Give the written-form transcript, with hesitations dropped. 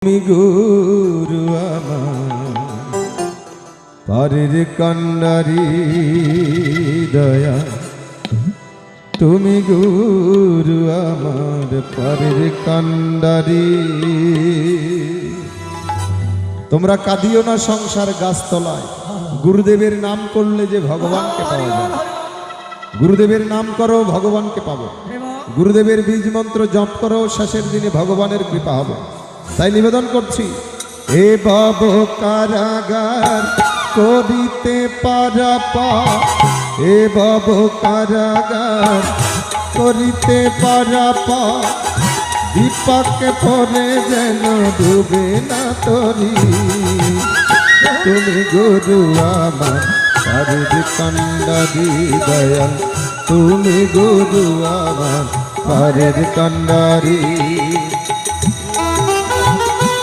তুমি গুরু আমার পারের কান্ডারি দয়া, তুমি গুরু আমার পারের কান্ডারি। তোমরা কাঁদিও না সংসার গাছতলায়, গুরুদেবের নাম করলে যে ভগবানকে পাওয়া যায়। গুরুদেবের নাম করো, ভগবানকে পাবো। গুরুদেবের বীজ মন্ত্র জপ করো, শেষের দিনে ভগবানের কৃপা হবে। তাই নিবেদন করছি, এ ভব কারাগার করিতে পারাপা, এ ভব কারাগার করিতে পারাপা, দীপকে পরে যেন ডুবে না তরি। তুমি গুরু আমার পারের কান্ডারি দয়া, তুমি গুরু আমার পারের কান্ডারি।